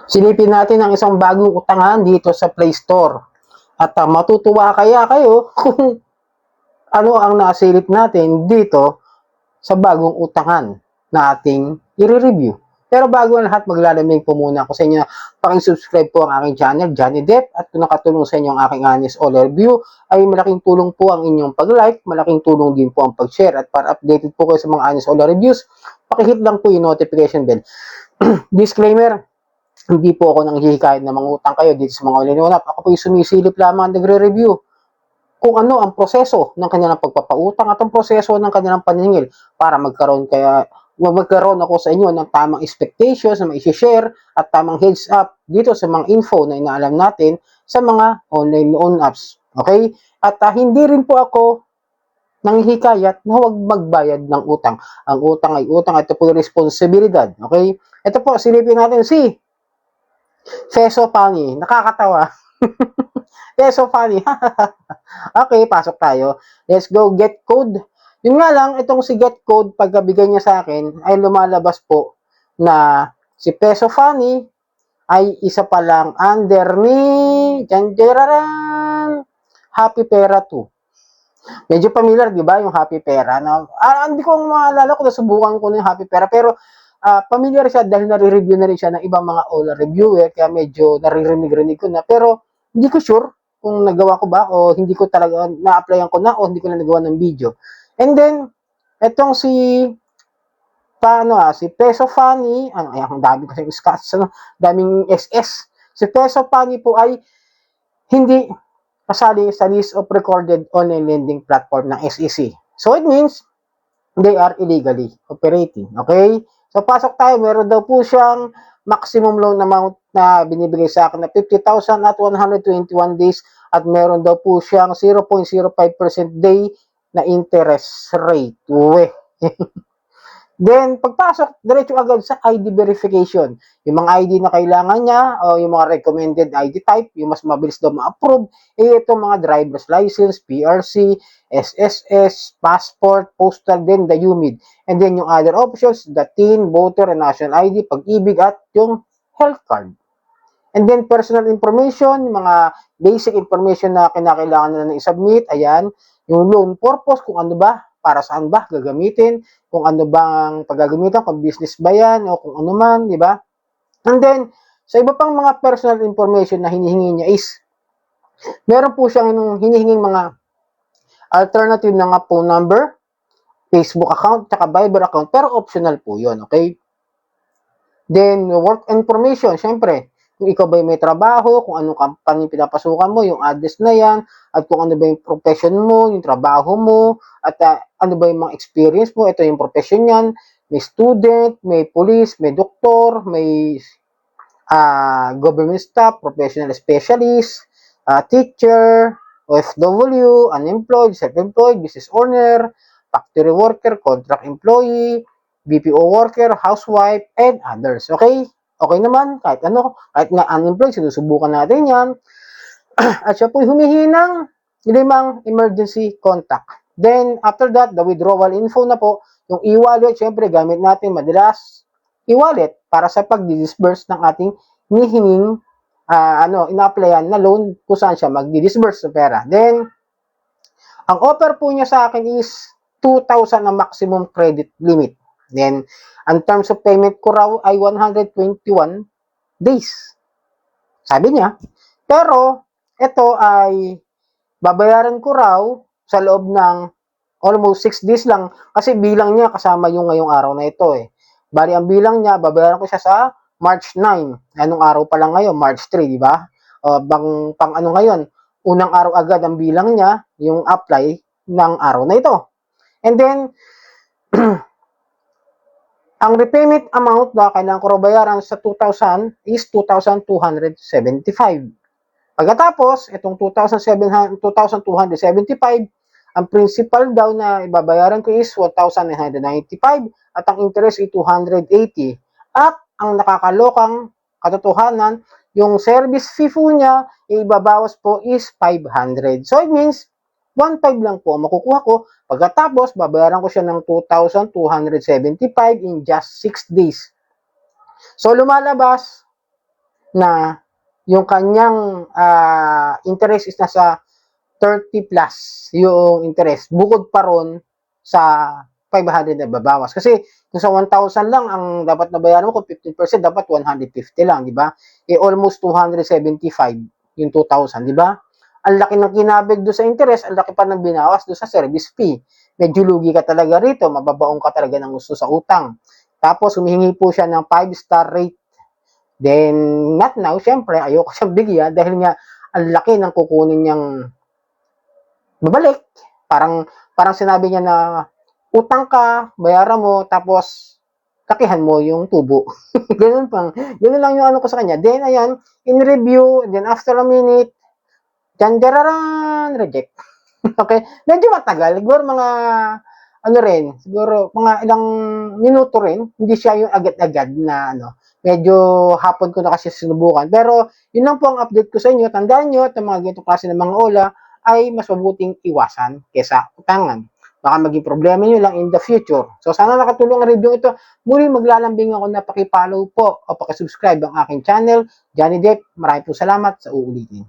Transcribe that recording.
Silipin natin ang isang bagong utangan dito sa Play Store. At matutuwa kaya kayo kung ano ang nasilip natin dito sa bagong utangan na ating i-review. Pero bago ang lahat, maglalamig po muna ako sa inyo. Pakisubscribe po ang aking channel, Johnny Depp. At kung nakatulong sa inyo ang aking honest overview, ay malaking tulong po ang inyong pag-like, malaking tulong din po ang pag-share. At para updated po kayo sa mga honest all reviews, pakihit lang po yung notification bell. Disclaimer, hindi po ako nanghihikayat na mangutang kayo dito sa mga ulinunap. Ako po yung sumisilip lamang nagre-review kung ano ang proseso ng kanilang pagpapautang at ang proseso ng kanilang paningil para magkaroon ako sa inyo ng tamang expectations na mai-share at tamang heads up dito sa mga info na inaalam natin sa mga online loan apps. Okay? At hindi rin po ako nanghihikayat na huwag magbayad ng utang. Ang utang ay utang, ito po yung responsibilidad. Okay? Ito po, silipin natin si Feso Funny. Nakakatawa. Feso Funny. Okay, pasok tayo. Let's go, get code. Yun nga lang, itong si get code, pagkabigay niya sa akin, ay lumalabas po na si Peso Funny ay isa pa lang under ni Janjeraran Happy Pera 2. Medyo familiar, di ba, yung Happy Pera? Na, hindi ko maalala kung nasubukan ko na yung Happy Pera, pero familiar siya dahil nare-review na rin siya ng ibang mga all reviewer, kaya medyo naririnig-rinig ko na. Pero hindi ko sure kung nagawa ko ba o hindi ko talaga na-applyan ko na o hindi ko na nagawa ng video. And then, etong si si Peso Funny, ang dami kasi scotch, daming SS. Si Peso Funny po ay hindi kasali sa list of recorded online lending platform ng SEC. So it means they are illegally operating. Okay? So pasok tayo, meron daw po siyang maximum loan amount na binibigay sa akin na 50,000 at 121 days at meron daw po siyang 0.05% day na interest rate. Uwe. Then, pagpasok, diretso agad sa ID verification. Yung mga ID na kailangan niya, o yung mga recommended ID type, yung mas mabilis daw ma-approve, itong mga driver's license, PRC, SSS, passport, postal, then the UMID. And then yung other options, the TIN, voter, and national ID, pag-ibig, at yung health card. And then personal information, yung mga basic information na kinakailangan na i-submit, ayan, yung loan purpose, kung ano ba, para saan ba gagamitin, kung ano bang paggagamitan, kung business ba yan, o kung ano man, di ba? And then, sa iba pang mga personal information na hinihingi niya is, meron po siyang hinihinging mga alternative na nga phone number, Facebook account, tsaka Viber account, pero optional po yun, okay? Then, work information, syempre, kung ikaw ba may trabaho, kung anong company pinapasukan mo, yung address na yan, at kung ano ba yung profession mo, yung trabaho mo, at ano ba yung mga experience mo, ito yung profession yan, may student, may police, may doktor, may government staff, professional specialist, teacher, OFW, unemployed, self-employed, business owner, factory worker, contract employee, BPO worker, housewife, and others. Okay? Okay naman, kahit ano, kahit nga unemployed, sinusubukan natin yan. At siya po'y humihingi ng 5 emergency contact. Then, after that, the withdrawal info na po, yung e-wallet, syempre, gamit natin madalas e-wallet para sa pag-disburse ng ating hinihinging ina-applyan na loan kung saan siya mag-disburse ng pera. Then, ang offer po niya sa akin is 2,000 ang maximum credit limit. Then, ang terms of payment ko raw ay 121 days. Sabi niya. Pero, ito ay babayaran ko raw sa loob ng almost 6 days lang kasi bilang niya kasama yung ngayong araw na ito eh. Bali, ang bilang niya, babayaran ko siya sa March 9. Anong araw pa lang ngayon? March 3, di ba? Pang ano ngayon? Unang araw agad ang bilang niya, yung apply ng araw na ito. And then, ang repayment amount na kailangan ko bayaran sa 2,000 is 2,275. Pagkatapos, itong 2,275, ang principal daw na ibabayaran ko is 1,995 at ang interest ay 280. At ang nakakalokang katotohanan, yung service fee po niya, ibabawas po is 500. So it means, 1,500 lang po makukuha ko. Pagkatapos, babayaran ko siya ng 2,275 in just 6 days. So lumalabas, na yung kanyang interest is nasa 30 plus yung interest. Bukod pa ron sa 500 na babawas. Kasi kung sa 1,000 lang ang dapat nabayaran mo, kung 15%, dapat 150 lang, di ba? Almost 275 yung 2,000, di ba? Ang laki ng kinabig doon sa interest, ang laki pa ng binawas doon sa service fee. Medyo lugi ka talaga rito, mababaong ka talaga ng gusto sa utang. Tapos humihingi po siya ng 5-star rate. Then, not now, syempre, ayoko siyang bigyan dahil nga ang laki ng kukunin niyang babalik. Parang sinabi niya na utang ka, bayaran mo, tapos takihan mo yung tubo. Ganun lang yung ano ko sa kanya. Then, ayan, in review, then after a minute, dyan, reject. Okay? Medyo matagal. Siguro mga, ano rin, siguro mga ilang minuto rin. Hindi siya yung agad-agad na, medyo hapon ko na kasi sinubukan. Pero, yun lang po ang update ko sa inyo. Tandaan nyo, itong mga ganito klase ng mga ola, ay mas mabuting iwasan kesa utangan. Baka maging problema nyo lang in the future. So, sana nakatulong ang review ito. Muli maglalambing ako na pakipollow po o pakisubscribe ang aking channel, Johnny Depp. Maraming po salamat sa uulitin.